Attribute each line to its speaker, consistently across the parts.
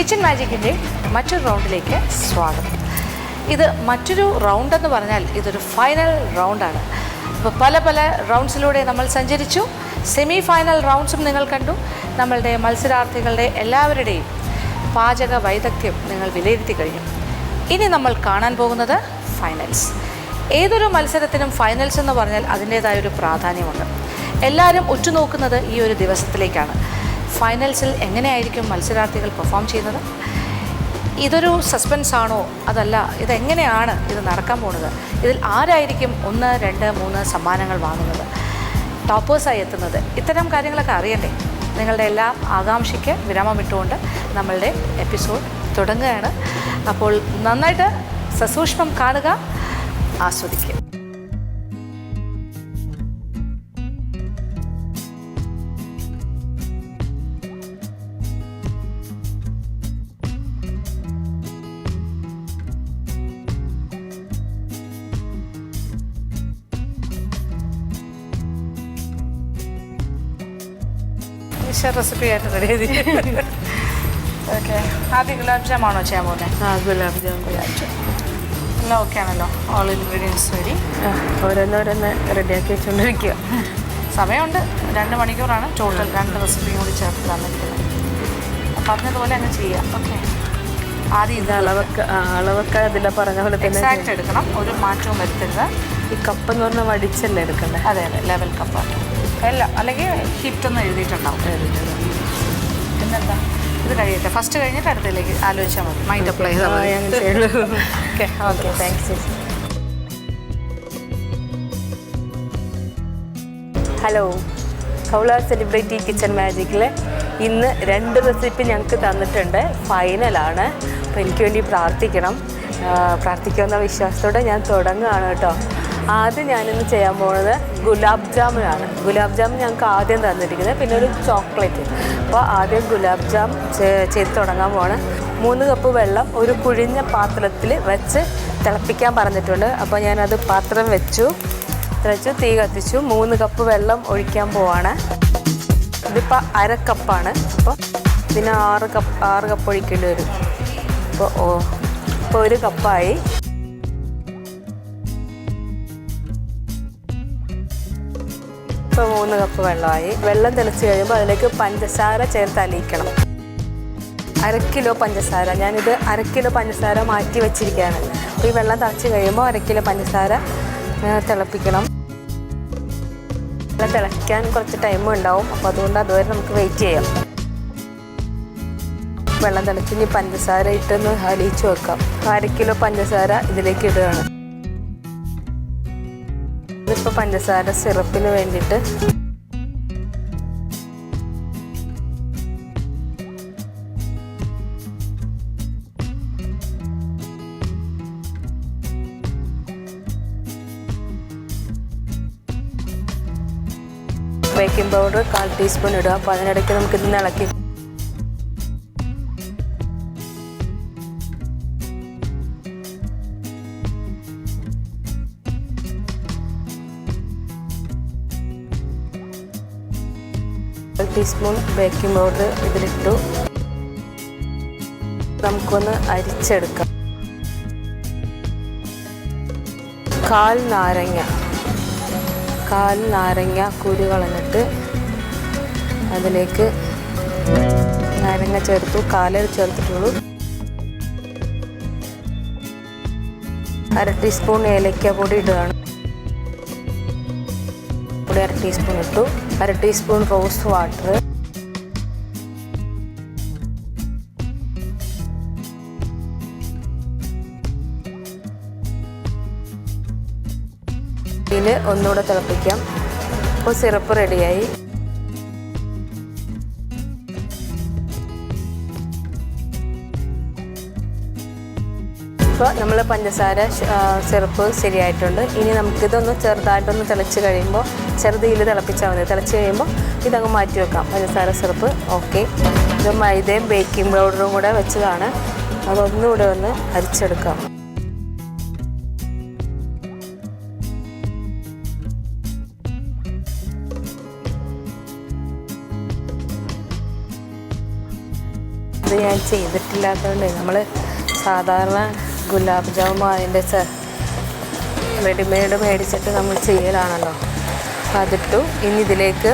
Speaker 1: Kitchen മാജിക്കിൻ്റെ മറ്റൊരു റൗണ്ടിലേക്ക് സ്വാഗതം. ഇത് മറ്റൊരു റൗണ്ട് എന്ന് പറഞ്ഞാൽ ഇതൊരു ഫൈനൽ റൗണ്ടാണ്. അപ്പോൾ പല പല റൗണ്ട്സിലൂടെ നമ്മൾ സഞ്ചരിച്ചു. സെമി ഫൈനൽ റൗണ്ട്സും നിങ്ങൾ കണ്ടു. നമ്മളുടെ മത്സരാർത്ഥികളുടെ എല്ലാവരുടെയും പാചക വൈദഗ്ധ്യം നിങ്ങൾ വിലയിരുത്തി കഴിഞ്ഞു. ഇനി നമ്മൾ കാണാൻ പോകുന്നത് ഫൈനൽസ്. ഏതൊരു മത്സരത്തിനും ഫൈനൽസ് എന്ന് പറഞ്ഞാൽ അതിൻ്റേതായൊരു പ്രാധാന്യമുണ്ട്. എല്ലാവരും ഉറ്റുനോക്കുന്നത് ഈ ഒരു ദിവസത്തിലേക്കാണ്. ഫൈനൽസിൽ എങ്ങനെയായിരിക്കും മത്സരാർത്ഥികൾ പെർഫോം ചെയ്യുന്നത്? ഇതൊരു സസ്പെൻസ് ആണോ, അതല്ല ഇതെങ്ങനെയാണ് ഇത് നടക്കാൻ പോകുന്നത്? ഇതിൽ ആരായിരിക്കും 1, 2, 3 സമ്മാനങ്ങൾ വാങ്ങുന്നത്, ടോപ്പേഴ്സായി എത്തുന്നത്? ഇത്തരം കാര്യങ്ങളൊക്കെ അറിയണ്ടേ? നിങ്ങളുടെ എല്ലാ ആകാംക്ഷയ്ക്ക് വിരാമം ഇട്ടുകൊണ്ട് നമ്മളുടെ എപ്പിസോഡ് തുടങ്ങുകയാണ്. അപ്പോൾ നന്നായിട്ട് സസൂക്ഷ്മം കാണുക, ആസ്വദിക്കുക. റെസിപ്പി ആയിട്ട് റെഡി ചെയ്ത് ഓക്കെ. ആദ്യം ഗുലാബ് ജാം ആണോ ചെയ്യാൻ പോകുന്നത്?
Speaker 2: ഗുലാബ് ജാം
Speaker 1: എല്ലാം ഓക്കെ ആണല്ലോ? All ingredients ready.
Speaker 2: ഓരോന്നോരോന്ന് റെഡിയാക്കി വെച്ചുകൊണ്ടിരിക്കുക.
Speaker 1: സമയമുണ്ട്. 2 മണിക്കൂറാണ് ടോട്ടൽ. 2 റെസിപ്പിയും കൂടി ചേർത്ത് തന്നിരിക്കുന്നത്. പറഞ്ഞതുപോലെ അങ്ങ് ചെയ്യാം. ഓക്കെ. ആദ്യം ഇത്
Speaker 2: അളവൊക്കെ അതിലെ പറഞ്ഞ പോലെ തന്നെ
Speaker 1: എക്സാക്റ്റ് എടുക്കണം, ഒരു മാറ്റവും വരുത്തരുത്.
Speaker 2: ഈ കപ്പ് എന്ന് പറഞ്ഞാൽ വടിച്ചല്ലേ എടുക്കണ്ടേ?
Speaker 1: അതെ അതെ, ലെവൽ കപ്പാണ് എല്ലാം. അല്ലെങ്കിൽ ഹിറ്റൊന്നും എഴുതിയിട്ടുണ്ടാവും. പിന്നെന്താ, ഇത് കഴിയട്ടെ. ഫസ്റ്റ് കഴിഞ്ഞിട്ട് അടുത്തതിലേക്ക് ആലോചിച്ചാൽ മതി. മൈൻഡ് അപ്ലൈ ചെയ്താൽ മതി. Okay okay, thanks.
Speaker 2: ഹലോ, കൗള സെലിബ്രിറ്റി കിച്ചൺ മാജിക്കിൽ ഇന്ന് 2 റെസിപ്പി ഞങ്ങൾക്ക് തന്നിട്ടുണ്ട്. ഫൈനലാണ്. അപ്പോൾ എനിക്ക് വേണ്ടി പ്രാർത്ഥിക്കാവുന്ന വിശ്വാസത്തോടെ ഞാൻ തുടങ്ങുകയാണ് കേട്ടോ. ആദ്യം ഞാനിന്ന് ചെയ്യാൻ പോകുന്നത് ഗുലാബ് ജാമുനാണ്. ഗുലാബ് ജാമുൻ ഞങ്ങൾക്ക് ആദ്യം തന്നിരിക്കുന്നത്, പിന്നെ ഒരു ചോക്ലേറ്റ്. അപ്പോൾ ആദ്യം ഗുലാബ് ജാം ചെയ്ത് തുടങ്ങാൻ പോവാണ്. 3 കപ്പ് വെള്ളം ഒരു കുഴിഞ്ഞ പാത്രത്തിൽ വെച്ച് തിളപ്പിക്കാൻ പറഞ്ഞിട്ടുണ്ട്. അപ്പോൾ ഞാനത് പാത്രം വെച്ചു, തീ കത്തിച്ചു. 3 കപ്പ് വെള്ളം ഒഴിക്കാൻ പോവാണ്. ഇതിപ്പോൾ 1/2 കപ്പാണ്. അപ്പോൾ ഇതിന് 6 കപ്പ് ഒഴിക്കേണ്ടി വരും. ഇപ്പോൾ 1 കപ്പായി. ഇപ്പോൾ 3 കപ്പ് വെള്ളമായി. വെള്ളം തിളച്ച് കഴിയുമ്പോൾ അതിലേക്ക് പഞ്ചസാര ചേർത്ത് അലിയിക്കണം. 1/2 കിലോ പഞ്ചസാര. ഞാനിത് 1/2 കിലോ പഞ്ചസാര മാറ്റി വെച്ചിരിക്കുകയാണ്. അപ്പോൾ ഈ വെള്ളം തിളച്ച് കഴിയുമ്പോൾ 1/2 കിലോ പഞ്ചസാര തിളപ്പിക്കണം. വെള്ളം തിളയ്ക്കാൻ കുറച്ച് ടൈം ഉണ്ടാവും. അപ്പോൾ അതുകൊണ്ട് അതുവരെ നമുക്ക് വെയിറ്റ് ചെയ്യാം. വെള്ളം തിളച്ച് ഇനി പഞ്ചസാര ഇട്ടൊന്ന് അലിയിച്ച് വെക്കാം. 1/2 കിലോ പഞ്ചസാര ഇതിലേക്ക് ഇടുകയാണ്. ഇതിപ്പോൾ പഞ്ചസാര സിറപ്പിന് വേണ്ടിയിട്ട് ബേക്കിംഗ് പൗഡർ 1/4 ടീസ്പൂൺ ഇടുക. അപ്പോൾ അതിനിടയ്ക്ക് നമുക്കിത് ഇളക്കി ടീസ്പൂൺ ബേക്കിംഗ് പൗഡർ ഇതിലിട്ടു. നമുക്കൊന്ന് അരിച്ചെടുക്കാം. 1/4 നാരങ്ങ കുരു കളഞ്ഞിട്ട് അതിലേക്ക് നാരങ്ങ ചേർത്തു. 1/4 ചേർത്തിട്ടുള്ളൂ. 1/2 ടീസ്പൂൺ ഏലക്ക പൊടി ഇടുകയാണ്. പൊടി 1/2 ടീസ്പൂൺ ഇട്ടു. 1/2 ടീസ്പൂൺ റോസ് വാട്ടർ. ഇതിൽ ഒന്നുകൂടെ തിളപ്പിക്കാം. ഇപ്പോൾ സിറപ്പ് റെഡിയായി. ഇപ്പോൾ നമ്മൾ പഞ്ചസാര സിറപ്പ് ശരിയായിട്ടുണ്ട്. ഇനി നമുക്കിതൊന്ന് ചെറുതായിട്ടൊന്ന് തിളച്ച് കഴിയുമ്പോൾ ചെറുതീയിൽ തിളപ്പിച്ചാൽ മതി. തിളച്ച് കഴിയുമ്പോൾ ഇതങ്ങ് മാറ്റി വെക്കാം. പഞ്ചസാര സിറപ്പ് ഓക്കെ. ഇത് മൈദയും ബേക്കിംഗ് പൗഡറും കൂടെ വെച്ചതാണ്. അതൊന്നുകൂടെ ഒന്ന് അരിച്ചെടുക്കാം. ഇത് ഞാൻ ചെയ്തിട്ടില്ലാത്തതുകൊണ്ട് നമ്മൾ സാധാരണ ഗുലാബ് ജാമുൻ അതിൻ്റെ റെഡിമെയ്ഡ് മേടിച്ചിട്ട് നമ്മൾ ചെയ്യലാണല്ലോ. അപ്പം അതിട്ടു. ഇനി ഇതിലേക്ക്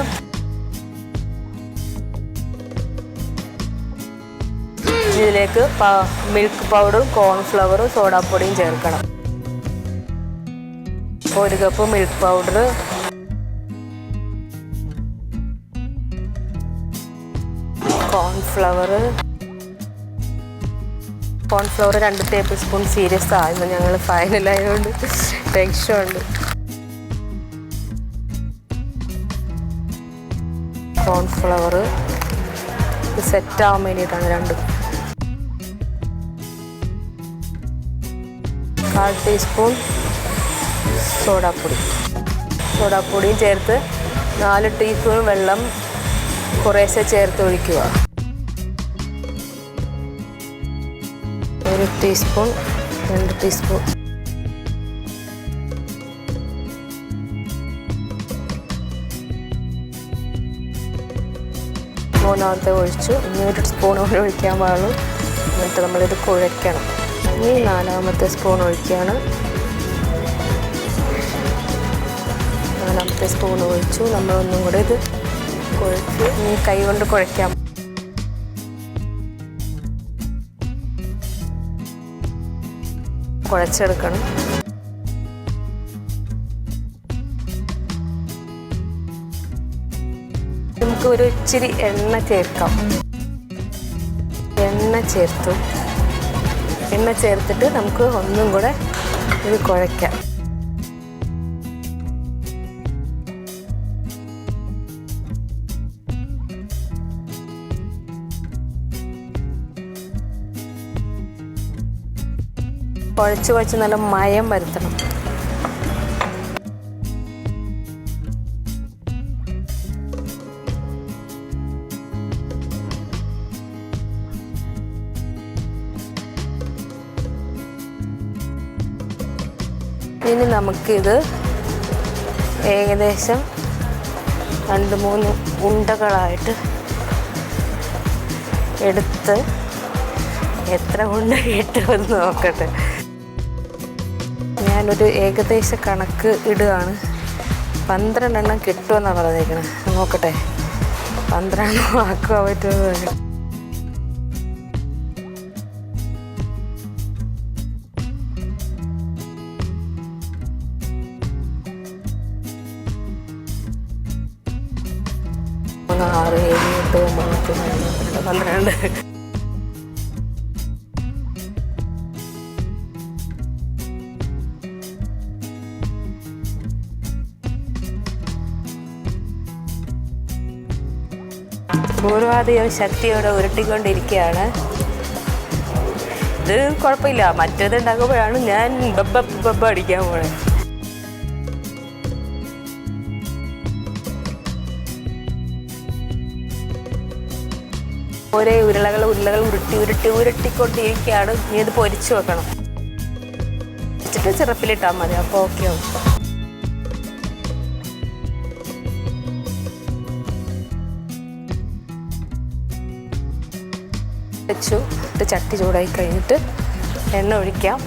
Speaker 2: മിൽക്ക് പൗഡറും കോൺഫ്ലവറും സോഡാപ്പൊടിയും ചേർക്കണം. 1 cup milk powder, cornflour 2 table spoon. Serious ആയിരുന്നു, ഞങ്ങൾ ഫൈനലായതുകൊണ്ട് ടെൻഷനുണ്ട്. കോൺഫ്ലവർ സെറ്റാവാൻ വേണ്ടിയിട്ടാണ് 2. 1/4 ടീസ്പൂൺ സോഡാപ്പൊടിയും ചേർത്ത് 4 ടീസ്പൂൺ വെള്ളം കുറേശ്ശെ ചേർത്ത് ഒഴിക്കുക. 1 ടീസ്പൂൺ 2 ടീസ്പൂൺ. മൂന്നാമത്തെ ഒഴിച്ചു. ഇനി 1 സ്പൂൺ കൂടി ഒഴിക്കാൻ പാടുള്ളൂ. എന്നിട്ട് നമ്മളിത് കുഴയ്ക്കണം. ഇനി 4ാമത്തെ സ്പൂൺ ഒഴിക്കുകയാണ്. 4ാമത്തെ സ്പൂൺ ഒഴിച്ചു. നമ്മളൊന്നും കൂടെ ഇത് കുഴച്ച് ഇനി കൈ കൊണ്ട് കുഴയ്ക്കാം. കുഴച്ചെടുക്കണം. നമുക്ക് ഒരു ഇച്ചിരി എണ്ണ ചേർക്കാം. എണ്ണ ചേർത്തിട്ട് നമുക്ക് ഒന്നും കൂടെ ഇത് കുഴയ്ക്കാം. കുഴച്ച് നല്ല മയം വരുത്തണം. ഇനി നമുക്കിത് ഏകദേശം 2-3 ഉണ്ടകളായിട്ട് എടുത്ത് എത്ര ഉണ്ട കിട്ടുമെന്ന് നോക്കട്ടെ. ഞാനൊരു ഏകദേശ കണക്ക് ഇടുകയാണ്. 12 എണ്ണം കിട്ടുമെന്നാണ് പറഞ്ഞേക്കണത്. നോക്കട്ടെ 12 ആക്കാൻ പറ്റുമെന്ന്. ആറ് 7 8 9 10 12. പൂർവാധികം ശക്തിയോടെ ഉരുട്ടിക്കൊണ്ടിരിക്കുകയാണ്. ഇത് കുഴപ്പമില്ല. മറ്റേത് ഉണ്ടാക്കുമ്പോഴാണ് ഞാൻ ബബ്ബ അടിക്കാൻ പോണേ. ഓരോ ഉരുളകൾ ഉരുട്ടിക്കൊണ്ടിരിക്കുകയാണ്. ഇനി ഇത് പൊരിച്ചു വെക്കണം. വെച്ചിട്ട് സിറപ്പിലിട്ടാൽ മതി. അപ്പോൾ ഓക്കെ ആവും. വെച്ചു. ചട്ടി ചൂടായി കഴിഞ്ഞിട്ട് എണ്ണ ഒഴിക്കാം.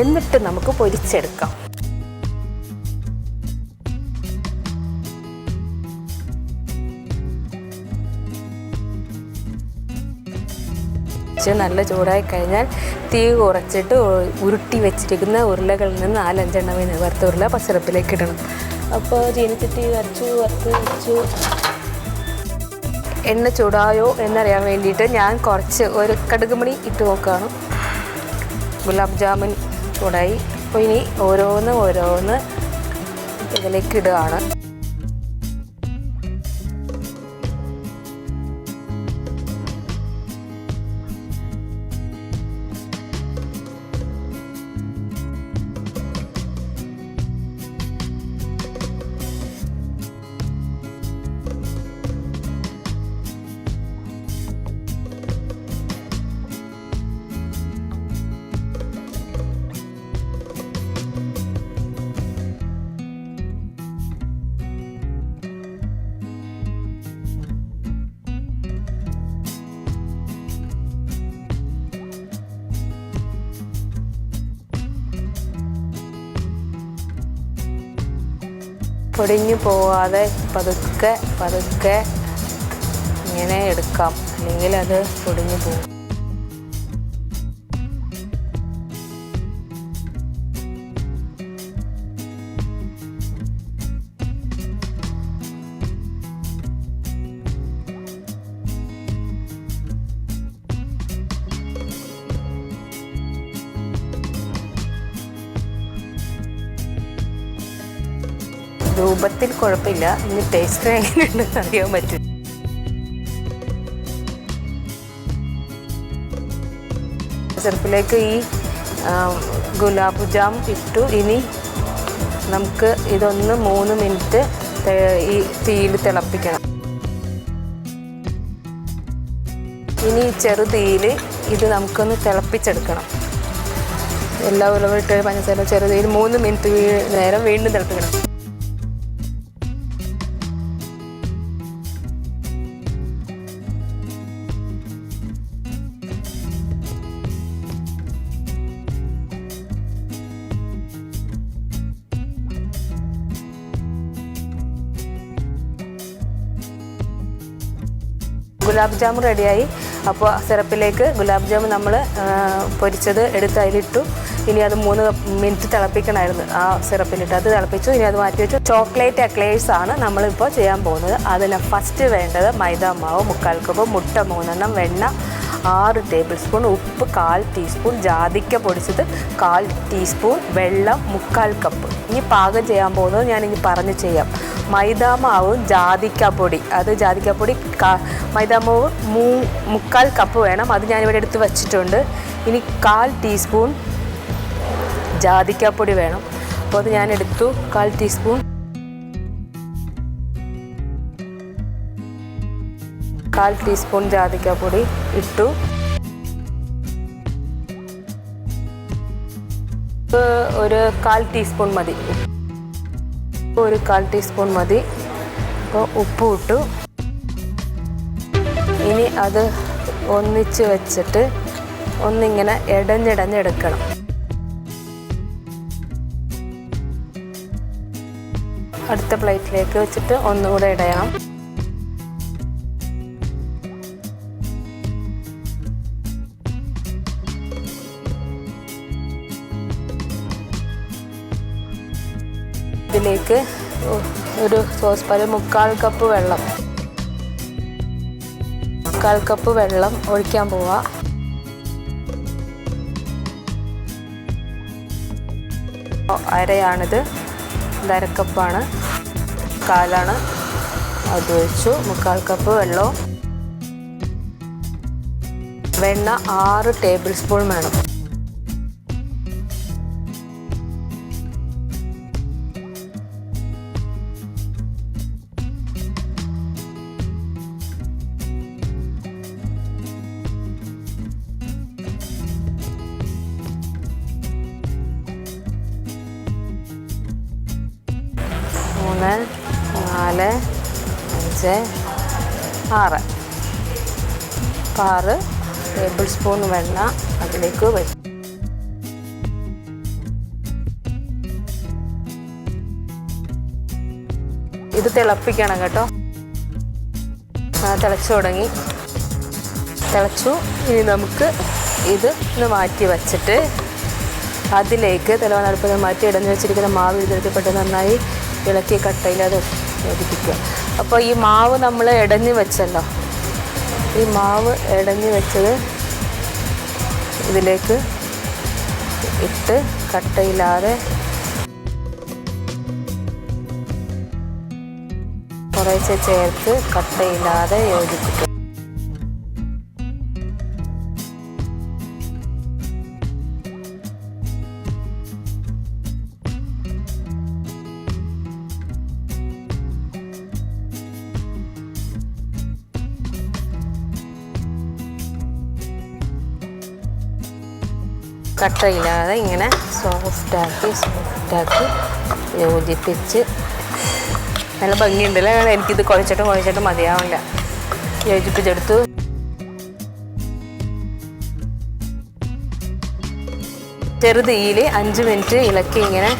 Speaker 2: എന്നിട്ട് നമുക്ക് പൊരിച്ചെടുക്കാം. നല്ല ചൂടായി കഴിഞ്ഞാൽ തീ കുറച്ചിട്ട് ഉരുട്ടി വെച്ചിരിക്കുന്ന ഉരുളകളിൽ നിന്ന് 4-5 എണ്ണം വറുത്ത ഉരുള പച്ചരപ്പിലേക്ക് ഇടണം. അപ്പോൾ ചീനച്ചട്ടി വറുത്ത് വെച്ചു. എണ്ണ ചൂടായോ എന്നറിയാൻ വേണ്ടിയിട്ട് ഞാൻ ഒരു കടുക് മണി ഇട്ട് നോക്കുകയാണ്. ഗുലാബ് ജാമുൻ ചൂടായി. അപ്പോൾ ഇനി ഓരോന്ന് ഇതിലേക്ക് ഇടുകയാണ്. പൊടിഞ്ഞു പോവാതെ പതുക്കെ പതുക്കെ ഇങ്ങനെ എടുക്കാം, അല്ലെങ്കിൽ അത് പൊടിഞ്ഞു പോകും. രൂപത്തിൽ കുഴപ്പമില്ല, ഇനി ടേസ്റ്റ് എങ്ങനെയുണ്ടെന്ന് അറിയാൻ പറ്റും. സിറപ്പിലേക്ക് ഈ ഗുലാബ് ജാം ഇട്ടു. ഇനി നമുക്ക് ഇതൊന്ന് 3 മിനിറ്റ് ഈ തീയിൽ തിളപ്പിക്കണം. ഇനി ചെറു തീയിൽ ഇത് നമുക്കൊന്ന് തിളപ്പിച്ചെടുക്കണം. എല്ലാ ഉലവിട്ട് പഞ്ചസാര ചെറു തീയിൽ 3 മിനിറ്റ് നേരം വീണ്ടും തിളപ്പിക്കണം. ഗുലാബ് ജാമുൻ റെഡിയായി. അപ്പോൾ സിറപ്പിലേക്ക് ഗുലാബ് ജാമുൻ നമ്മൾ പൊരിച്ചത് എടുത്ത് അതിലിട്ടു. ഇനി അത് 3 മിനിറ്റ് തിളപ്പിക്കണമായിരുന്നു ആ സിറപ്പിലിട്ട്. അത് തിളപ്പിച്ചു. ഇനി അത് മാറ്റി വെച്ചു. ചോക്ലേറ്റ് എക്ലേഴ്സ് ആണ് നമ്മളിപ്പോൾ ചെയ്യാൻ പോകുന്നത്. അതിന് ഫസ്റ്റ് വേണ്ടത് മൈദാ മാവ് 1/4 കപ്പ്, മുട്ട 3 എണ്ണം, വെണ്ണ 6 ടേബിൾ സ്പൂൺ, ഉപ്പ് 1/4 ടീസ്പൂൺ, ജാതിക്ക പൊടിച്ചത് 1/4 ടീസ്പൂൺ, വെള്ളം 1/4 കപ്പ്. ഇനി പാകം ചെയ്യാൻ പോകുന്നത് ഞാനിനി പറഞ്ഞ് ചെയ്യാം. മൈദാമാവും ജാതിക്കാപ്പൊടി, അത് ജാതിക്കാപ്പൊടി മൈദാമാവ് 1/4 കപ്പ് വേണം. അത് ഞാനിവിടെ എടുത്ത് വച്ചിട്ടുണ്ട്. ഇനി 1/4 ടീസ്പൂൺ ജാതിക്കാപ്പൊടി വേണം. അപ്പോൾ അത് ഞാൻ എടുത്തു. 1/4 ടീസ്പൂൺ 1/4 ടീസ്പൂൺ ജാതിക്കാപ്പൊടി ഇട്ടു. ഒരു 1/4 ടീസ്പൂൺ മതി. ഒരു 1/4 ടീസ്പൂൺ മതി. അപ്പോൾ ഉപ്പ് ഇട്ടു. ഇനി അത് ഒന്നിച്ച് വെച്ചിട്ട് ഒന്നിങ്ങനെ ഇടഞ്ഞിടഞ്ഞെടുക്കണം. അടുത്ത പ്ലേറ്റിലേക്ക് വെച്ചിട്ട് ഒന്നുകൂടെ ഇടയണം. ഇതിലേക്ക് ഒരു സോസ് പാനിൽ 1/4 കപ്പ് വെള്ളം 1/4 കപ്പ് വെള്ളം ഒഴിക്കാൻ പോവാം. അരയാണിത്, ഇത് അരക്കപ്പാണ്, 1/4 അത് ഒഴിച്ചു. 1/4 കപ്പ് വെള്ളവും വെണ്ണ 6 ടേബിൾ സ്പൂൺ വേണം. മൂന്ന് 4 5 6 6 ടേബിൾ സ്പൂൺ വെണ്ണ അതിലേക്ക് വെച്ചു. ഇത് തിളപ്പിക്കണം കേട്ടോ. തിളച്ചു തുടങ്ങി, തിളച്ചു. ഇനി നമുക്ക് ഇത് ഒന്ന് മാറ്റി വച്ചിട്ട് അതിലേക്ക് തിളവനടുപ്പ് മാറ്റി ഇടഞ്ഞു വെച്ചിരിക്കുന്ന മാവ് ഇതിലേക്ക് പെട്ടെന്ന് നന്നായി ഇളക്കി കട്ടയിൽ അത് യോജിപ്പിക്കുക. അപ്പോൾ ഈ മാവ് നമ്മൾ ഇടഞ്ഞു വെച്ചല്ലോ, ഈ മാവ് ഇടഞ്ഞു വെച്ചത് ഇതിലേക്ക് ഇട്ട് കട്ടയില്ലാതെ കുറേശ്ശെ ചേർത്ത് കട്ടയില്ലാതെ യോജിപ്പിക്കുക. കട്ടയില്ലാതെ ഇങ്ങനെ സോഫ്റ്റാക്കി യോജിപ്പിച്ച് നല്ല ഭംഗിയുണ്ടല്ലേ. എനിക്കിത് കുഴച്ചിട്ട് മതിയാവില്ല. യോജിപ്പിച്ചെടുത്തു. ചെറുതീയിൽ 5 മിനിറ്റ് ഇളക്കി ഇങ്ങനെ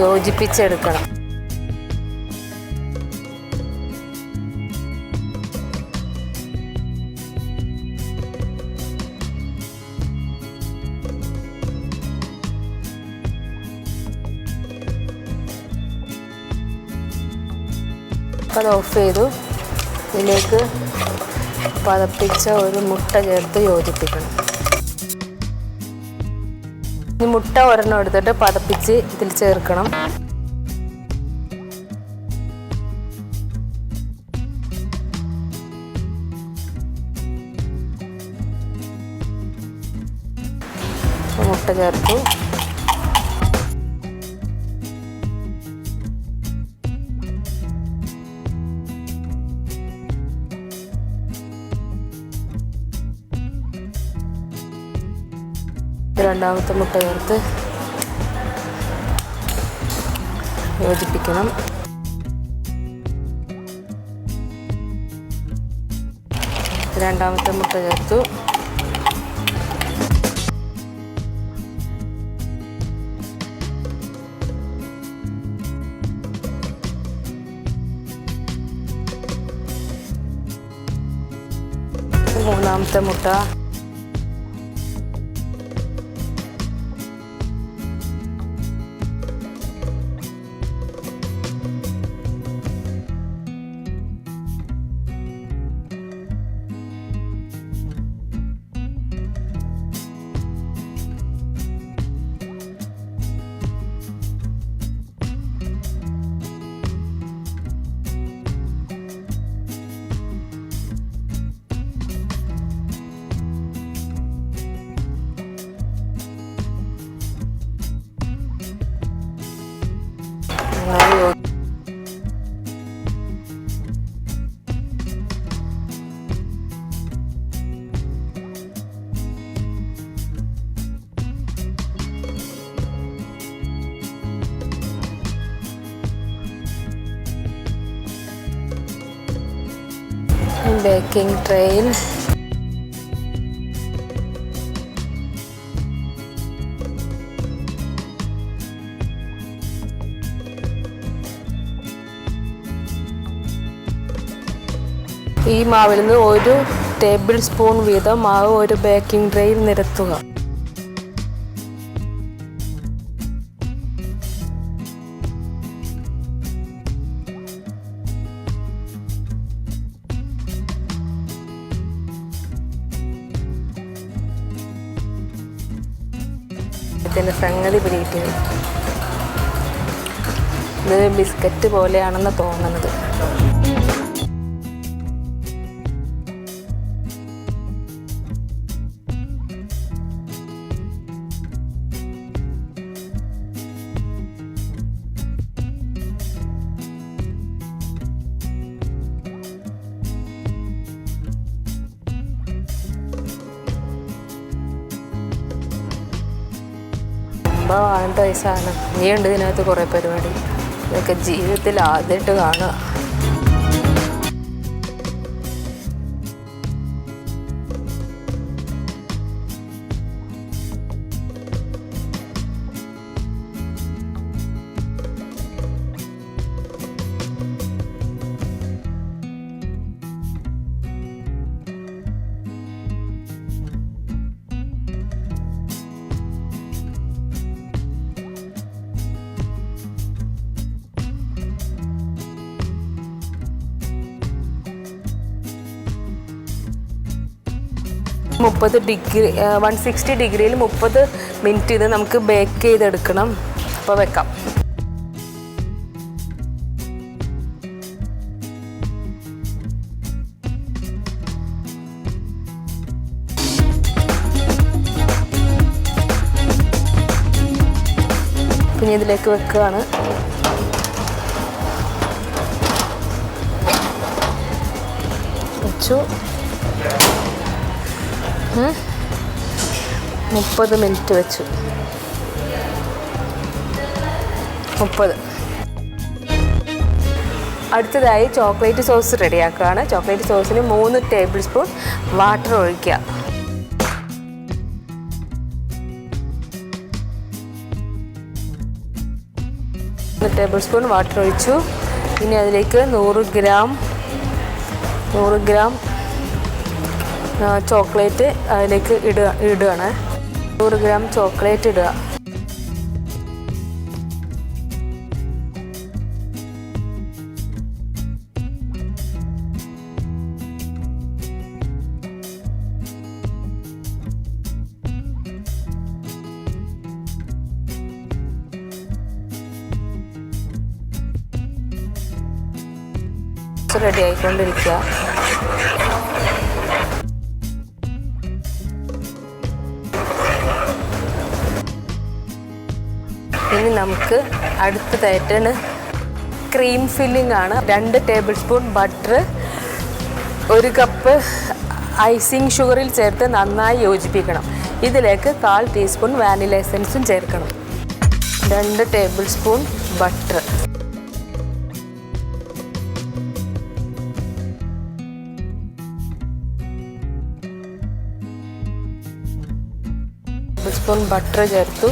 Speaker 2: യോജിപ്പിച്ചെടുക്കണം. അപ്പോൾ അത് ഓഫ് ചെയ്തു. ഇതിലേക്ക് പതപ്പിച്ച ഒരു മുട്ട ചേർത്ത് യോജിപ്പിക്കണം. ഈ മുട്ട ഒരെണ്ണം എടുത്തിട്ട് പതപ്പിച്ച് ഇതിൽ ചേർക്കണം. മുട്ട ചേർത്തു. രണ്ടാമത്തെ മുട്ട ചേർത്ത് യോജിപ്പിക്കണം. രണ്ടാമത്തെ മുട്ട ചേർത്തു. മൂന്നാമത്തെ മുട്ട. ബേക്കിംഗ് ട്രേയിൽ ഈ മാവിൽ നിന്ന് 1 ടേബിൾ സ്പൂൺ വീതം മാവ് ഒരു ബേക്കിംഗ് ട്രേയിൽ നിരത്തുക. ഇതിൻ്റെ സംഗതി പിടിയിട്ടത് ഇത് ബിസ്ക്കറ്റ് പോലെയാണെന്ന് തോന്നുന്നത്. സംഭവമാണ് ഈ സാധനം. ഇനിയുണ്ട് ഇതിനകത്ത് കുറേ പരിപാടി. ഇതൊക്കെ ജീവിതത്തിൽ ആദ്യമായിട്ട് കാണുക. ഡിഗ്രി 160 ഡിഗ്രിയിൽ 30 മിനിറ്റ് ഇത് നമുക്ക് ബേക്ക് ചെയ്തെടുക്കണം. അപ്പോൾ വെക്കാം. പിന്നെ ഇതിലേക്ക് വെക്കുകയാണ്. വെച്ചു. 30 മിനിറ്റ് വെച്ചു. 30. അടുത്തതായി ചോക്ലേറ്റ് സോസ് റെഡിയാക്കുകയാണ്. ചോക്ലേറ്റ് സോസിന് 3 ടേബിൾ സ്പൂൺ വാട്ടർ ഒഴിക്കുക. 3 ടേബിൾ സ്പൂൺ വാട്ടർ ഒഴിച്ചു. ഇനി അതിലേക്ക് 100 ഗ്രാം ചോക്ലേറ്റ് അതിലേക്ക് ഇടുകയാണ്. 100 ഗ്രാം ചോക്ലേറ്റ് ഇടുക. റെഡി ആയിക്കൊണ്ടിരിക്കുക. ഇനി നമുക്ക് അടുത്തതായിട്ടാണ് ക്രീം ഫില്ലിംഗ് ആണ്. 2 tablespoon butter, 1 cup icing ഷുഗറിൽ ചേർത്ത് നന്നായി യോജിപ്പിക്കണം. ഇതിലേക്ക് 1/4 ടീസ്പൂൺ വാനില എസൻസും ചേർക്കണം. 2 tablespoon butter, spoon butter ചേർത്തു.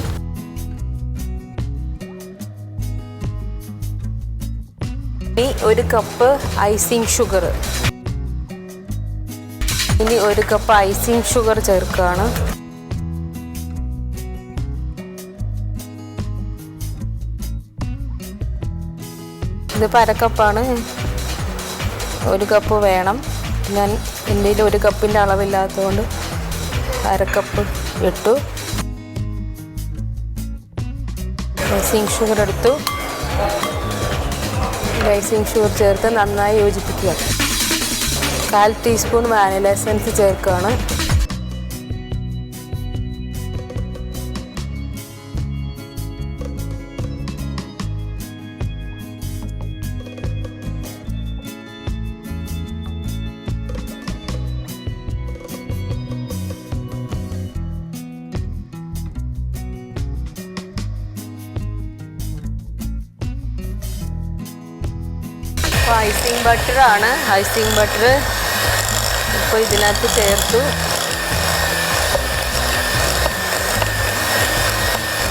Speaker 2: ഇനി 1 കപ്പ് ഐസിങ് ഷുഗർ. ഇനി 1 കപ്പ് ഐസിങ് ഷുഗർ ചേർക്കുകയാണ്. ഇതിപ്പോൾ 1/2 കപ്പാണ്, 1 കപ്പ് വേണം. ഞാൻ എൻ്റെ 1 കപ്പിൻ്റെ അളവില്ലാത്തതുകൊണ്ട് 1/2 കപ്പ് ഇട്ടു. ഐസിങ് ഷുഗർ എടുത്തു. ഐസിങ് ഷുഗർ ചേർത്ത് നന്നായി യോജിപ്പിക്കുക. 1/4 ടീസ്പൂൺ വാനില എസൻസ് ചേർക്കുകയാണ്. അപ്പോൾ ഐസിങ് ബട്ടറാണ്. ഐസിങ് ബട്ടർ ഇപ്പോൾ ഇതിനകത്ത് ചേർത്തു.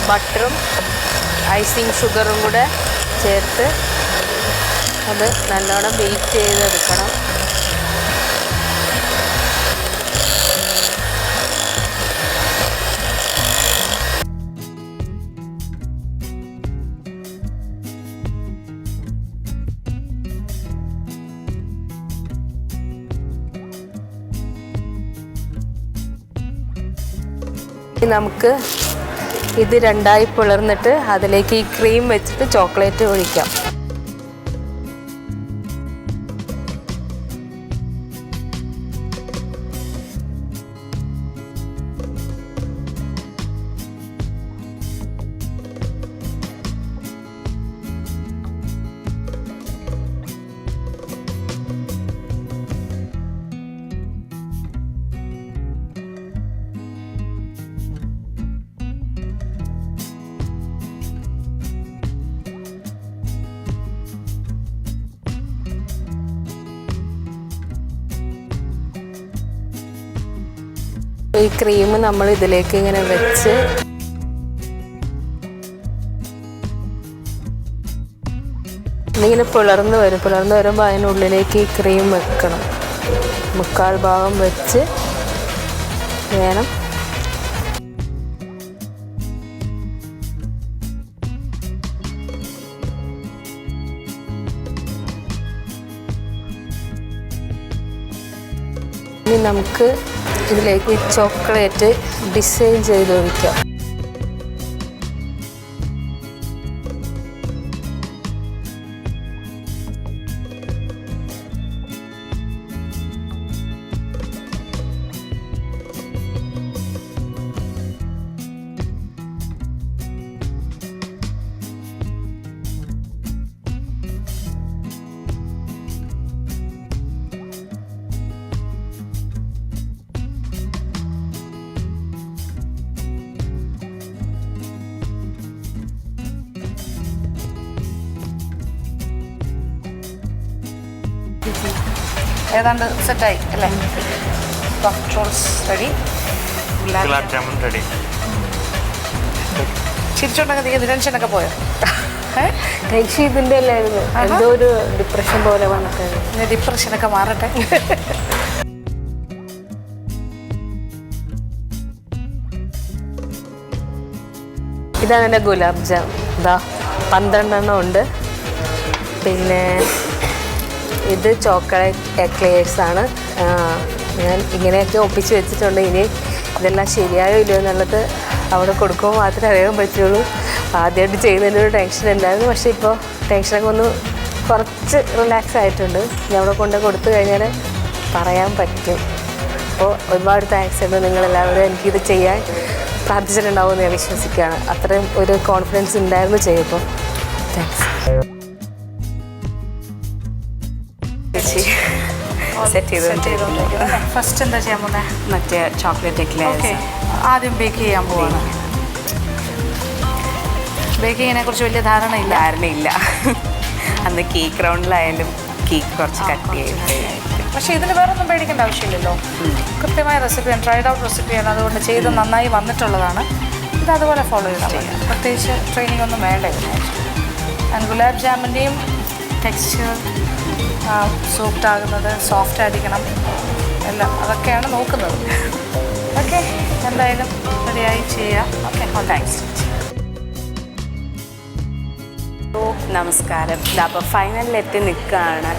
Speaker 2: ബട്ടറും ഐസിങ് ഷുഗറും കൂടെ ചേർത്ത് അത് നല്ലോണം ബീറ്റ് ചെയ്തെടുക്കണം. നമുക്ക് ഇത് 2ആയി പിളർന്നിട്ട് അതിലേക്ക് ഈ ക്രീം വെച്ചിട്ട് ചോക്ലേറ്റ് ഒഴിക്കാം. ഈ ക്രീം നമ്മൾ ഇതിലേക്ക് ഇങ്ങനെ വെച്ച് ഇങ്ങനെ പിളർന്ന് വരുമ്പോൾ അതിനുള്ളിലേക്ക് ഈ ക്രീം വെക്കണം. 1/4 ഭാഗം വെച്ച് വേണം. ഇനി നമുക്ക് ഇതിലേക്ക് ചോക്ലേറ്റ് ഡിസൈൻ ചെയ്ത് ഒഴിക്കാം.
Speaker 1: ഏതാണ്ട് സെറ്റായി അല്ലേ? Puff rolls ready,
Speaker 3: gulab jamun ready.
Speaker 1: ചിരിച്ചോണ്ടെങ്കിൽ ടെൻഷനൊക്കെ പോയോ?
Speaker 2: ടെൻഷൻ ഇതിൻ്റെ അല്ലായിരുന്നു, എന്തോ ഒരു ഡിപ്രഷൻ പോലെ വന്നിട്ട്.
Speaker 1: ഡിപ്രഷനൊക്കെ മാറട്ടെ.
Speaker 2: ഇതാണ് എൻ്റെ ഗുലാബ് ജാം. ഇതാ 12 എണ്ണം ഉണ്ട്. പിന്നെ ഇത് ചോക്ലേറ്റ് എക്ലെയർസാണ്. ഞാൻ ഇങ്ങനെയൊക്കെ ഒപ്പിച്ച് വെച്ചിട്ടുണ്ട്. ഇനി ഇതെല്ലാം ശരിയായോ ഇല്ലയോ എന്നുള്ളത് അവിടെ കൊടുക്കുമ്പോൾ മാത്രമേ അറിയാൻ പറ്റുള്ളൂ. ആദ്യമായിട്ട് ചെയ്യുന്നതിനൊരു ടെൻഷൻ ഉണ്ടായിരുന്നു, പക്ഷേ ഇപ്പോൾ ടെൻഷനൊക്കെ ഒന്ന് കുറച്ച് റിലാക്സ് ആയിട്ടുണ്ട്. ഞാൻ അവിടെ കൊണ്ട് കൊടുത്തു കഴിഞ്ഞാൽ പറയാൻ പറ്റും. അപ്പോൾ ഒരുപാട് താങ്ക്സ് ഉണ്ട്. നിങ്ങളെല്ലാവരും എനിക്കിത് ചെയ്യാൻ പ്രാർത്ഥിച്ചിട്ടുണ്ടാവുമെന്ന് ഞാൻ വിശ്വസിക്കുകയാണ്. അത്രയും ഒരു കോൺഫിഡൻസ് ഉണ്ടായിരുന്നു ചെയ്യുമ്പോൾ. താങ്ക്സ്.
Speaker 4: സെറ്റ് ചെയ്ത്
Speaker 1: ഫസ്റ്റ് എന്താ ചെയ്യാൻ പോകുന്നത്?
Speaker 4: മറ്റേ ചോക്ലേറ്റ് എക്ലേഴ്സ്
Speaker 1: ആദ്യം ബേക്ക് ചെയ്യാൻ പോവാണ്. ബേക്കിങ്ങിനെ കുറിച്ച് വലിയ ധാരണയില്ല.
Speaker 4: അന്ന് കേക്ക് റൗണ്ടിലായാലും കേക്ക് കുറച്ച് കട്ട് ചെയ്തിട്ട്.
Speaker 1: പക്ഷേ ഇതിന് വേറെ ഒന്നും പേടിക്കേണ്ട ആവശ്യമില്ലല്ലോ. കൃത്യമായ റെസിപ്പിയാണ്, ട്രൈഡ് ഔട്ട് റെസിപ്പിയാണ്. അതുകൊണ്ട് ചെയ്ത് നന്നായി വന്നിട്ടുള്ളതാണ്. ഇത് അതുപോലെ ഫോളോ ചെയ്താൽ മതി. പ്രത്യേകിച്ച് ട്രെയിനിങ് ഒന്നും വേണ്ട ഇതിന്. ആൻഡ് ഗുലാബ് ജാമിൻ്റെയും ടെക്സ്ചർ സോഫ്റ്റ് ആകുന്നത്, സോഫ്റ്റ് ആയിരിക്കണം, എല്ലാം അതൊക്കെയാണ് നോക്കുന്നത്. ഓക്കെ, എന്തായാലും റെഡിയായി ചെയ്യാം. Okay, thanks.
Speaker 4: നമസ്കാരം. അപ്പോൾ ഫൈനലിലെത്തി നിൽക്കുകയാണ്.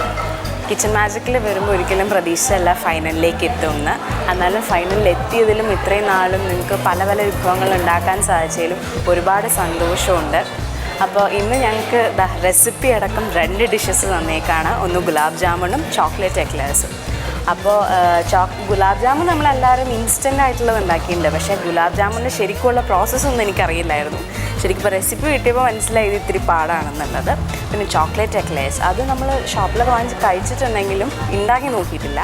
Speaker 4: കിച്ചൺ മാജിക്കിൽ വരുമ്പോൾ ഒരിക്കലും പ്രതീക്ഷയല്ല ഫൈനലിലേക്ക് എത്തുമെന്ന്. എന്നാലും ഫൈനലിൽ എത്തിയതിലും ഇത്രയും നാളും നിങ്ങൾക്ക് പല പല വിഭവങ്ങൾ ഉണ്ടാക്കാൻ സാധിച്ചതിലും ഒരുപാട് സന്തോഷമുണ്ട്. അപ്പോൾ ഇന്ന് ഞങ്ങൾക്ക് റെസിപ്പി അടക്കം 2 ഡിഷസ് തന്നേക്കാണ്. ഒന്ന് ഗുലാബ് ജാമുനും ചോക്ലേറ്റ് എക്ലേഴ്സും. അപ്പോൾ ഗുലാബ് ജാമുൻ നമ്മളെല്ലാവരും ഇൻസ്റ്റൻ്റ് ആയിട്ടുള്ളത് ഉണ്ടാക്കിയിട്ടുണ്ട്. പക്ഷേ ഗുലാബ് ജാമുൻ്റെ ശരിക്കുള്ള പ്രോസസ്സൊന്നും എനിക്കറിയില്ലായിരുന്നു. ശരിക്കും ഇപ്പോൾ റെസിപ്പി കിട്ടിയപ്പോൾ മനസ്സിലായി ഇത് ഇത്തിരി പാടാണെന്നുള്ളത്. പിന്നെ ചോക്ലേറ്റ് എക്ലേഴ്സ് അത് നമ്മൾ ഷോപ്പിലൊക്കെ വാങ്ങിച്ച് കഴിച്ചിട്ടുണ്ടെങ്കിലും ഉണ്ടാക്കി നോക്കിയിട്ടില്ല.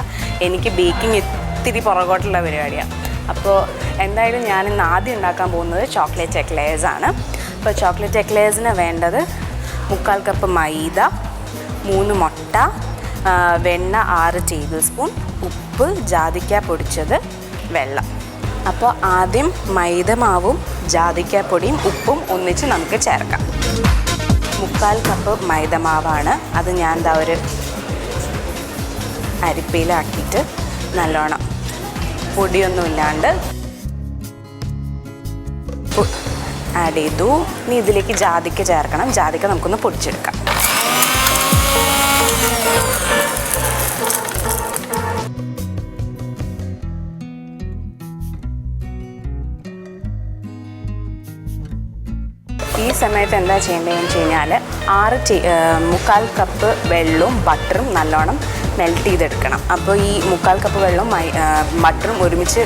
Speaker 4: എനിക്ക് ബേക്കിംഗ് ഇത്തിരി പുറകോട്ടുള്ള പരിപാടിയാണ്. അപ്പോൾ എന്തായാലും ഞാനിന്ന് ആദ്യം ഉണ്ടാക്കാൻ പോകുന്നത് ചോക്ലേറ്റ് എക്ലേഴ്സാണ്. അപ്പോൾ ചോക്ലേറ്റ് എക്ലേഴ്സിന് വേണ്ടത് 3/4 കപ്പ് മൈദ, 3 മുട്ട, വെണ്ണ 6 ടേബിൾ സ്പൂൺ, ഉപ്പ്, ജാതിക്ക പൊടിച്ചത്, വെള്ളം. അപ്പോൾ ആദ്യം മൈദ മാവും ജാതിക്കാപ്പൊടിയും ഉപ്പും ഒന്നിച്ച് നമുക്ക് ചേർക്കാം. 3/4 കപ്പ് മൈദ മാവാണ്. അത് ഞാൻ എന്താ ഒരു അരിപ്പയിലാക്കിയിട്ട് നല്ലോണം പൊടിയൊന്നും ഇല്ലാണ്ട് ആഡ് ചെയ്തു. ഇനി ഇതിലേക്ക് ജാതിക്ക ചേർക്കണം. ജാതിക്ക നമുക്കൊന്ന് പൊടിച്ചെടുക്കാം. ഈ സമയത്ത് എന്താ ചെയ്യേണ്ടതെന്ന് വെച്ച് കഴിഞ്ഞാൽ 3/4 കപ്പ് വെള്ളവും ബട്ടറും നല്ലോണം മെൽറ്റ് ചെയ്തെടുക്കണം. അപ്പോൾ ഈ 3/4 കപ്പ് വെള്ളവും ബട്ടറും ഒരുമിച്ച്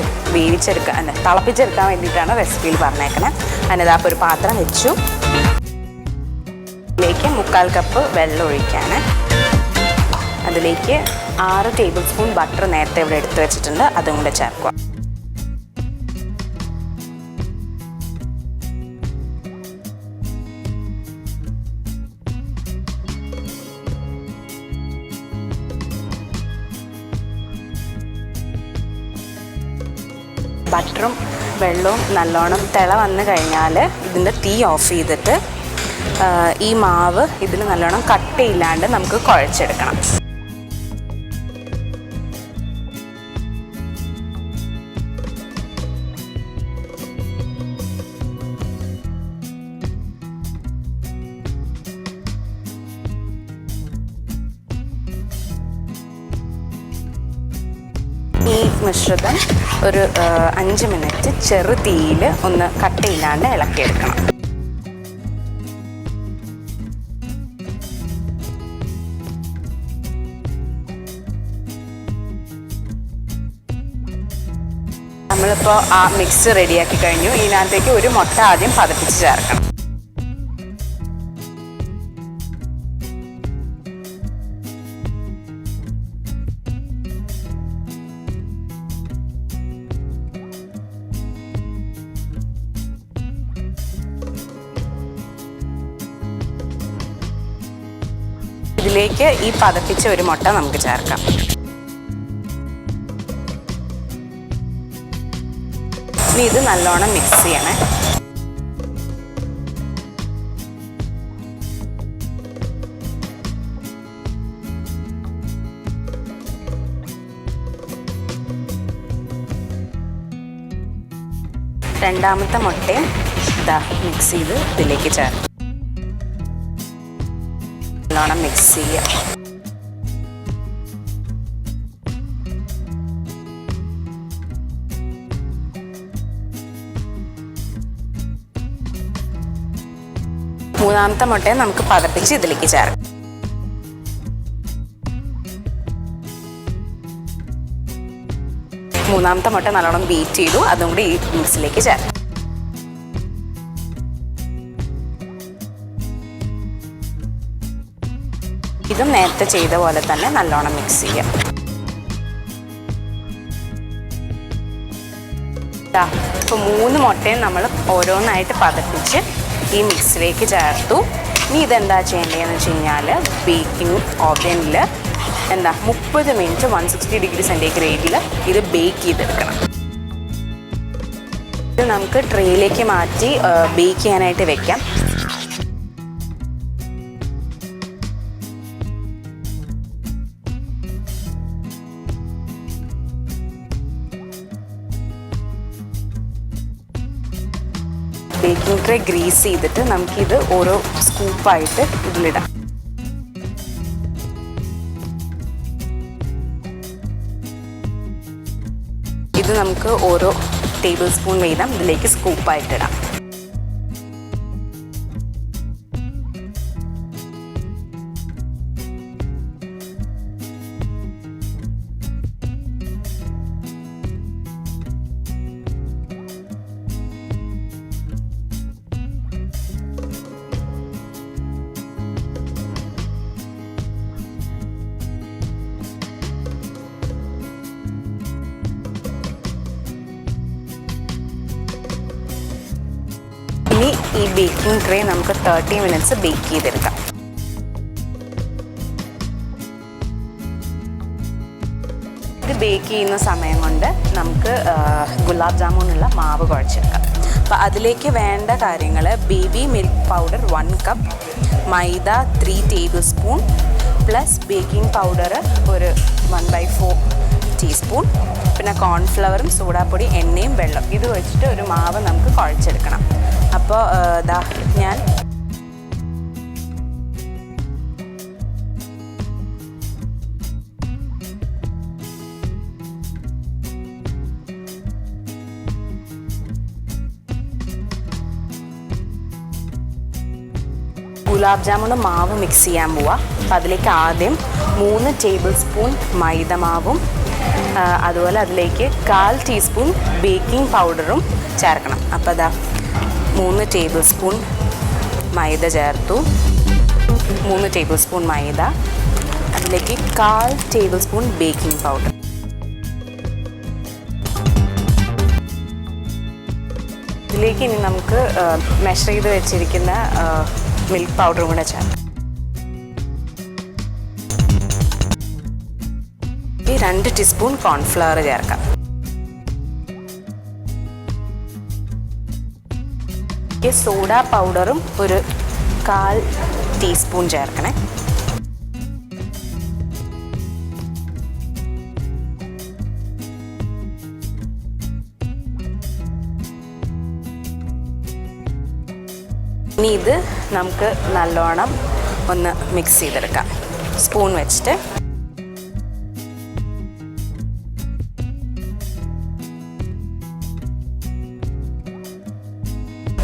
Speaker 4: തിളപ്പിച്ചെടുക്കാൻ വേണ്ടിയിട്ടാണ് റെസിപ്പിയിൽ പറഞ്ഞേക്കണേ. അതിനകത്ത് ഒരു പാത്രം വെച്ചു. അതിലേക്ക് 3/4 കപ്പ് വെള്ളം ഒഴിക്കാണ്. അതിലേക്ക് 6 ടേബിൾ സ്പൂൺ ബട്ടർ നേരത്തെ ഇവിടെ എടുത്ത് വെച്ചിട്ടുണ്ട്, അതും കൂടെ ചേർക്കുക. ബട്ടറും വെള്ളവും നല്ലോണം വന്നു കഴിഞ്ഞാൽ ഇതിൻ്റെ തീ ഓഫ് ചെയ്തിട്ട് ഈ മാവ് ഇതിൽ നല്ലോണം കട്ടയില്ലാണ്ട് നമുക്ക് കുഴച്ചെടുക്കണം. ഈ മിശ്രിതം ഒരു 5 മിനിറ്റ് ചെറു തീയിൽ ഒന്ന് കട്ടയില്ലാണ്ട് ഇളക്കിയെടുക്കണം. നമ്മളിപ്പോൾ ആ മിക്സ് റെഡിയാക്കി കഴിഞ്ഞു. ഇതിനകത്തേക്ക് ഒരു മുട്ട ആദ്യം പതപ്പിച്ച് ചേർക്കണം. ഇതിലേക്ക് ഈ പതപ്പിച്ച ഒരു മുട്ട നമുക്ക് ചേർക്കാം. ഇനി ഇത് നല്ലോണം മിക്സ് ചെയ്യണേ. രണ്ടാമത്തെ മുട്ടയും ഇതാ മിക്സ് ചെയ്ത് ഇതിലേക്ക് ചേർക്കാം. നല്ലോണം മിക്സ് ചെയ്യുക. മൂന്നാമത്തെ മുട്ടയെ നമുക്ക് പതപ്പിച്ച് ഇതിലേക്ക് ചേർക്കാം. മൂന്നാമത്തെ മുട്ട നല്ലോണം ബീറ്റ് ചെയ്തു, അതും കൂടി ഈ മിക്സിലേക്ക് ചേർക്കാം. ഇതും നേരത്തെ ചെയ്ത പോലെ തന്നെ നല്ലോണം മിക്സ് ചെയ്യാം. ഇപ്പോൾ 3 മുട്ടയും നമ്മൾ ഓരോന്നായിട്ട് പതപ്പിച്ച് ഈ മിക്സിലേക്ക് ചേർത്തു. ഇനി ഇതെന്താ ചെയ്യേണ്ടതെന്ന് വെച്ച് കഴിഞ്ഞാൽ ബേക്കിംഗ് ഓവനിൽ 30 മിനിറ്റ് 160 ഡിഗ്രി സെൻറ്റിഗ്രേഡിൽ ഇത് ബേക്ക് ചെയ്തെടുക്കണം. ഇത് നമുക്ക് ട്രേയിലേക്ക് മാറ്റി ബേക്ക് ചെയ്യാനായിട്ട് വെക്കാം. ബേക്കിംഗ് ട്രേ ഗ്രീസ് ചെയ്തിട്ട് നമുക്കിത് ഓരോ സ്കൂപ്പായിട്ട് ഇതിലിടാം. ഇത് നമുക്ക് ഓരോ ടേബിൾ സ്പൂൺ വീതം ഇതിലേക്ക് സ്കൂപ്പായിട്ടിടാം. ഇനി ഈ ബേക്കിംഗ് ട്രേ നമുക്ക് 30 മിനിറ്റ്സ് ബേക്ക് ചെയ്തെടുക്കാം. ഇത് ബേക്ക് ചെയ്യുന്ന സമയം കൊണ്ട് നമുക്ക് ഗുലാബ് ജാമുനുള്ള മാവ് കുഴച്ചെടുക്കാം. അപ്പോൾ അതിലേക്ക് വേണ്ട കാര്യങ്ങൾ: ബേബി മിൽക്ക് പൗഡർ 1 കപ്പ്, മൈദ 3 table spoon, plus baking powder ഒരു 1/4 ടീസ്പൂൺ, പിന്നെ കോൺഫ്ലവറും സോഡാപ്പൊടി, എണ്ണയും വെള്ളം. ഇത് വെച്ചിട്ട് ഒരു മാവ് നമുക്ക് കുഴച്ചെടുക്കണം. അപ്പോൾ ഞാൻ ഗുലാബ് ജാമുന് മാവ് മിക്സ് ചെയ്യാൻ പോവാം. അപ്പോൾ അതിലേക്ക് ആദ്യം 3 ടേബിൾ സ്പൂൺ മൈദമാവും അതുപോലെ അതിലേക്ക് 1/4 ടീസ്പൂൺ ബേക്കിംഗ് പൗഡറും ചേർക്കണം. അപ്പോൾ 3 ടേബിൾ സ്പൂൺ മൈദ ചേർത്തു. 3 ടേബിൾ സ്പൂൺ മൈദ, അതിലേക്ക് 1/4 ടേബിൾ സ്പൂൺ ബേക്കിംഗ് പൗഡർ. ഇതിലേക്ക് ഇനി നമുക്ക് മെഷർ ചെയ്ത് വെച്ചിരിക്കുന്ന മിൽക്ക് പൗഡറും കൂടെ ചേർക്കാം. ഈ 2 ടീസ്പൂൺ കോൺഫ്ലവർ ചേർക്കാം. സോഡ പൗഡറും ഒരു 1/4 ടീസ്പൂൺ ചേർക്കണേ. ഇനി ഇത് നമുക്ക് നല്ലോണം ഒന്ന് മിക്സ് ചെയ്തെടുക്കാം സ്പൂൺ വെച്ചിട്ട്.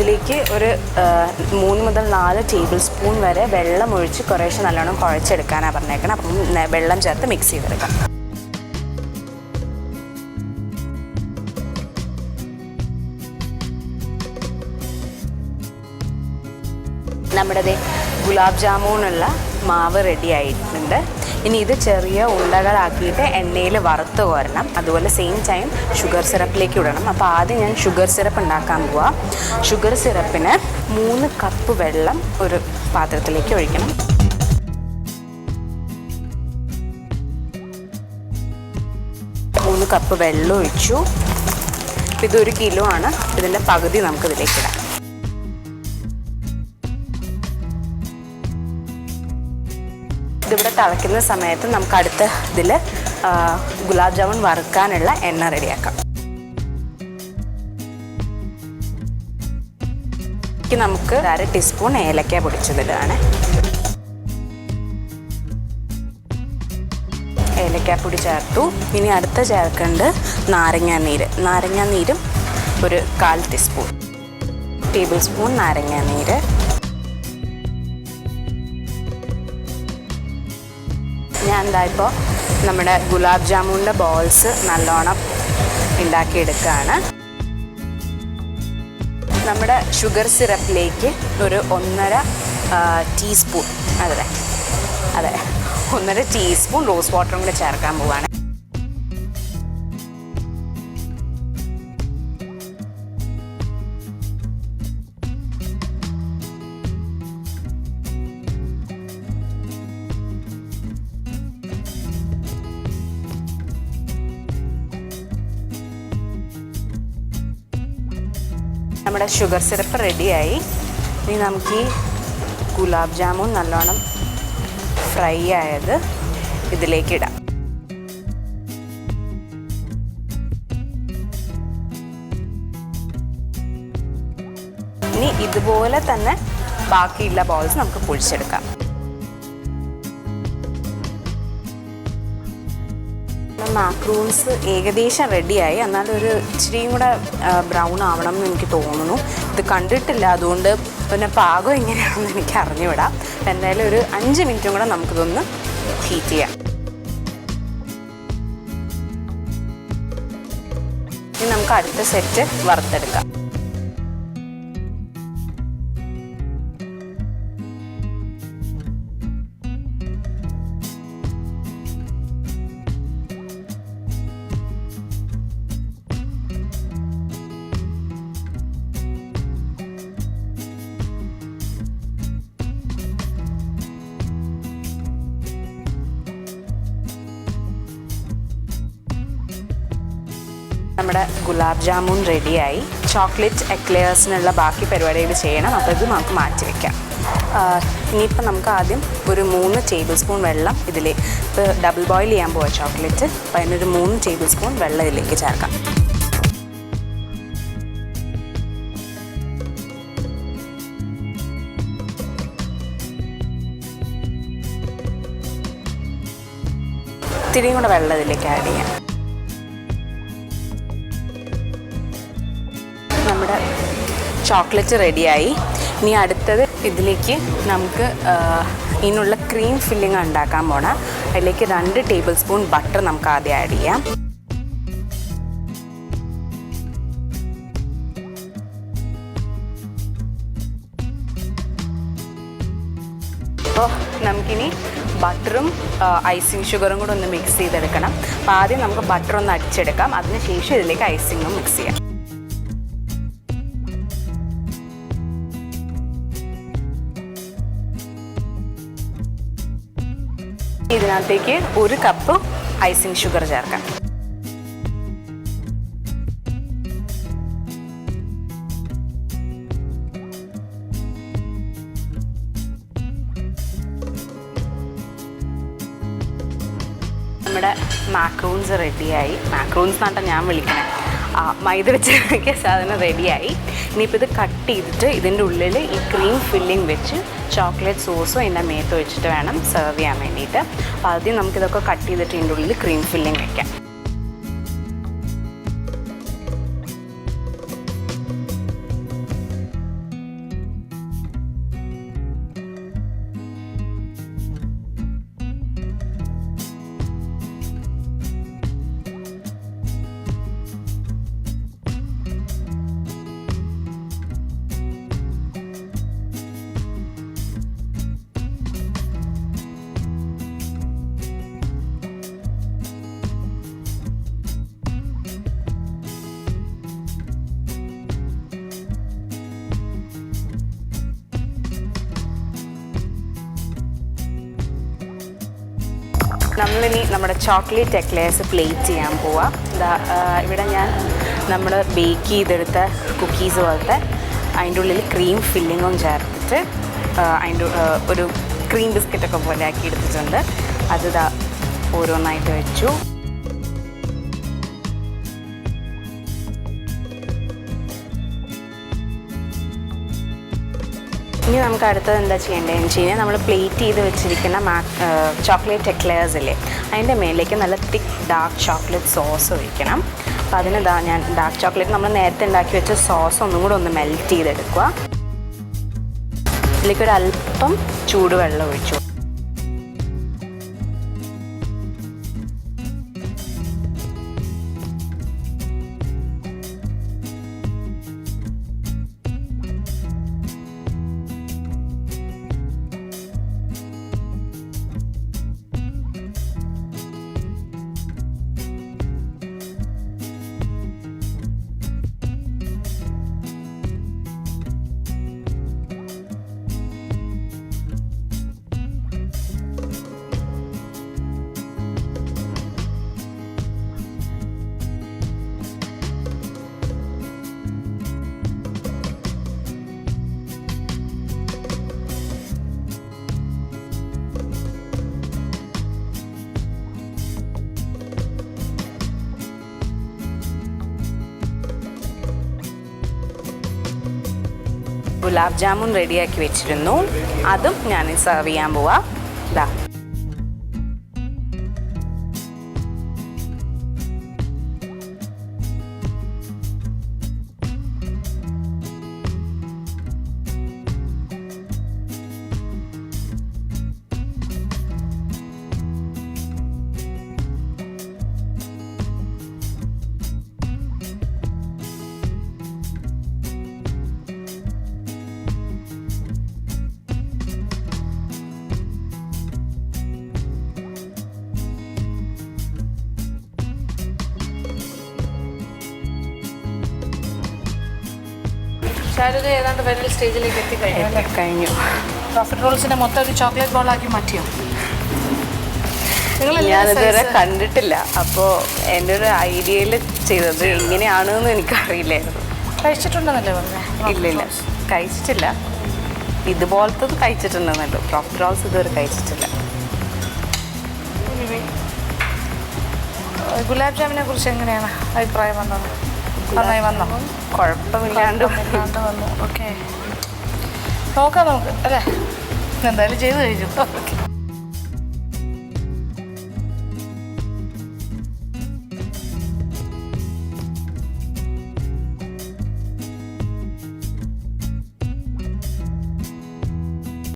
Speaker 4: ഇതിലേക്ക് ഒരു 3 മുതൽ 4 ടേബിൾ സ്പൂൺ വരെ വെള്ളം ഒഴിച്ച് കുറേശ്ശെ നല്ലോണം കുഴച്ചെടുക്കാനാണ് പറഞ്ഞേക്കണം. അപ്പം വെള്ളം ചേർത്ത് മിക്സ് ചെയ്തെടുക്കാം. നമ്മുടെ ഗുലാബ് ജാമുനുള്ള മാവ് റെഡി ആയിട്ടുണ്ട്. ഇനി ഇത് ചെറിയ ഉണ്ടകളാക്കിയിട്ട് എണ്ണയിൽ വറുത്ത് കോരണം. അതുപോലെ സെയിം ടൈം ഷുഗർ സിറപ്പിലേക്ക് ഇടണം. അപ്പോൾ ആദ്യം ഞാൻ ഷുഗർ സിറപ്പ് ഉണ്ടാക്കാൻ പോവാം. ഷുഗർ സിറപ്പിന് 3 കപ്പ് വെള്ളം ഒരു പാത്രത്തിലേക്ക് ഒഴിക്കണം. മൂന്ന് കപ്പ് വെള്ളം ഒഴിച്ചു. ഇതൊരു കിലോ ആണ്. ഇതിൻ്റെ പകുതി നമുക്കിതിലേക്ക് ഇടാം. ഇതിവിടെ തിളയ്ക്കുന്ന സമയത്ത് നമുക്ക് അടുത്ത ഇതിൽ ഗുലാബ് ജാമുൻ വറുക്കാനുള്ള എണ്ണ റെഡിയാക്കാം. നമുക്ക് 1/2 ടീസ്പൂൺ ഏലക്ക പൊടിച്ചതിലാണ്. ഏലക്കാപ്പൊടി ചേർത്തു. ഇനി അടുത്ത ചേർക്കേണ്ടത് നാരങ്ങാനീര്. നാരങ്ങാനീരും ഒരു 1/4 ടേബിൾ സ്പൂൺ നാരങ്ങാനീര്. ഞാൻ ഇപ്പോൾ നമ്മുടെ ഗുലാബ് ജാമുൻ്റെ ബോൾസ് നല്ലോണം ഉണ്ടാക്കിയെടുക്കുകയാണ്. നമ്മുടെ ഷുഗർ സിറപ്പിലേക്ക് ഒരു 1.5 ടീസ്പൂൺ അതെ 1.5 ടീസ്പൂൺ റോസ് വാട്ടറും കൂടെ ചേർക്കാൻ പോവുകയാണ്. നമ്മുടെ ഷുഗർ സിറപ്പ് റെഡിയായി. ഇനി നമുക്ക് ഈ ഗുലാബ് ജാമുൻ നല്ലോണം ഫ്രൈ ആയത് ഇതിലേക്ക് ഇടാം. ഇനി ഇതുപോലെ തന്നെ ബാക്കിയുള്ള ബോൾസ് നമുക്ക് പൊഴിച്ചെടുക്കാം. മാക്രൂൺസ് ഏകദേശം റെഡിയായി. എന്നാലും ഒരു ഇച്ചിരിയും കൂടെ ബ്രൗൺ ആവണം എന്ന് എനിക്ക് തോന്നുന്നു. ഇത് കണ്ടിട്ടില്ല, അതുകൊണ്ട് പിന്നെ പാകം എങ്ങനെയാണെന്ന് എനിക്ക് അറിഞ്ഞുവിടാം. എന്തായാലും ഒരു 5 മിനിറ്റും കൂടെ നമുക്കിതൊന്ന് ഹീറ്റ് ചെയ്യാം. ഇനി നമുക്ക് അടുത്ത സെറ്റ് വറുത്തെടുക്കാം. നമ്മുടെ ഗുലാബ് ജാമുൻ റെഡിയായി. ചോക്ലേറ്റ് എക്ലെയേഴ്സിനുള്ള ബാക്കി പരിപാടികൾ ചെയ്യണം. അപ്പോൾ ഇത് നമുക്ക് മാറ്റി വയ്ക്കാം. ഇനിയിപ്പോൾ നമുക്ക് ആദ്യം ഒരു 3 ടേബിൾ സ്പൂൺ വെള്ളം ഇപ്പോൾ ഡബിൾ ബോയിൽ ചെയ്യാൻ പോവാം ചോക്ലേറ്റ്. അപ്പോൾ അതിനൊരു 3 ടേബിൾ സ്പൂൺ വെള്ളം ഇതിലേക്ക് ചേർക്കാം. ഇത്തിരിയും കൂടെ വെള്ളം ഇതിലേക്ക് ആഡ് ചെയ്യാം. നമ്മുടെ ചോക്ലേറ്റ് റെഡിയായി. ഇനി അടുത്തത് ഇതിലേക്ക് നമുക്ക് ഇതിനുള്ള ക്രീം ഫില്ലിങ് ഉണ്ടാക്കാൻ പോണം. അതിലേക്ക് 2 ടേബിൾ സ്പൂൺ ബട്ടർ നമുക്ക് ആദ്യം ആഡ് ചെയ്യാം. അപ്പോൾ നമുക്കിനി ബട്ടറും ഐസിങ് ഷുഗറും കൂടെ ഒന്ന് മിക്സ് ചെയ്തെടുക്കണം. അപ്പോൾ ആദ്യം നമുക്ക് ബട്ടർ ഒന്ന് അടിച്ചെടുക്കാം. അതിനുശേഷം ഇതിലേക്ക് ഐസിങ്ങും മിക്സ് ചെയ്യാം. ഇതിനകത്തേക്ക് 1 കപ്പ് ഐസിങ് ഷുഗർ ചേർക്കാം. നമ്മുടെ മാക്രൂൺസ് റെഡിയായി. മാക്രൂൺസ് എന്നാണ് ഞാൻ വിളിക്കണേ. മൈദ വെച്ച് സാധനം റെഡിയായി. ഇനിയിപ്പോൾ ഇത് കട്ട് ചെയ്തിട്ട് ഇതിൻ്റെ ഉള്ളിൽ ഈ ക്രീം ഫില്ലിങ് വെച്ച് ചോക്ലേറ്റ് സോസും അതിൻ്റെ മേത്ത് വെച്ചിട്ട് വേണം സെർവ് ചെയ്യാൻ വേണ്ടിയിട്ട്. അപ്പോൾ ആദ്യം നമുക്കിതൊക്കെ കട്ട് ചെയ്തിട്ട് ഇതിൻ്റെ ഉള്ളിൽ ക്രീം ഫില്ലിങ് വയ്ക്കാം. നമ്മളിനി നമ്മുടെ ചോക്ലേറ്റ് എക്ലെയർസ് പ്ലേറ്റ് ചെയ്യാൻ പോവാം. ഇവിടെ ഞാൻ നമ്മൾ ബേക്ക് ചെയ്തെടുത്ത കുക്കീസ് പോലത്തെ അതിൻ്റെ ഉള്ളിൽ ക്രീം ഫില്ലിങ്ങും ചേർത്തിട്ട് അതിൻ്റെ ഒരു ക്രീം ബിസ്ക്കറ്റൊക്കെ പോലെ ആക്കി എടുത്തിട്ടുണ്ട്. അത് ഓരോന്നായിട്ട് വെച്ചു. ഇനി നമുക്ക് അടുത്തത് എന്താ ചെയ്യേണ്ടതെന്ന് വെച്ച് കഴിഞ്ഞാൽ നമ്മൾ പ്ലേറ്റ് ചെയ്ത് വെച്ചിരിക്കുന്ന ചോക്ലേറ്റ് എക്ലെയർസ് ഇല്ലേ, അതിൻ്റെ മേലേക്ക് നല്ല തിക്ക് ഡാർക്ക് ചോക്ലേറ്റ് സോസ് ഒഴിക്കണം. അപ്പോൾ അതിന് ഞാൻ ഡാർക്ക് ചോക്ലേറ്റ് നമ്മൾ നേരത്തെ ഉണ്ടാക്കി വെച്ച സോസ് ഒന്നും കൂടെ ഒന്ന് മെൽറ്റ് ചെയ്തെടുക്കുക. ഇതിലേക്കൊരു അല്പം ചൂടുവെള്ളം ഒഴിച്ചു. ഗുലാബ് ജാമുൻ റെഡിയാക്കി വെച്ചിരുന്നു. അതും ഞാൻ സെർവ് ചെയ്യാൻ പോവാം. ഇതാ
Speaker 1: ഷാരുഖ ഏതാണ്ട് ഫൈനൽ സ്റ്റേജിലേക്ക് എത്തിക്കഴിഞ്ഞു അല്ലേ?
Speaker 4: കഴിഞ്ഞു.
Speaker 1: പ്രോഫിറ്റ് റോൾസിനെ മൊത്തം ഒരു ചോക്ലേറ്റ് ബോളാക്കി മാറ്റിയോ?
Speaker 4: ഞാനിതുവരെ കണ്ടിട്ടില്ല. അപ്പോൾ എൻ്റെ ഒരു ഐഡിയയിൽ ചെയ്തത് എങ്ങനെയാണെന്ന് എനിക്കറിയില്ലായിരുന്നു.
Speaker 1: കഴിച്ചിട്ടുണ്ടെന്നല്ലേ പറഞ്ഞത്?
Speaker 4: ഇല്ലില്ല, കഴിച്ചിട്ടില്ല. ഇതുപോലത്തത് കഴിച്ചിട്ടുണ്ടെന്നല്ലോ. പ്രോഫിറ്റ് റോൾസ് ഇതുവരെ കഴിച്ചിട്ടില്ല.
Speaker 1: ഗുലാബ് ജാമിനെ കുറിച്ച് എങ്ങനെയാണ് അഭിപ്രായം വന്നത്? നന്നായി വന്നോ?
Speaker 4: കുഴപ്പമില്ലാണ്ട്
Speaker 1: വന്നു. ഓക്കെ, നോക്കാം നമുക്ക് അല്ലേ? എന്തായാലും ചെയ്ത് കഴിഞ്ഞു. ഓക്കെ.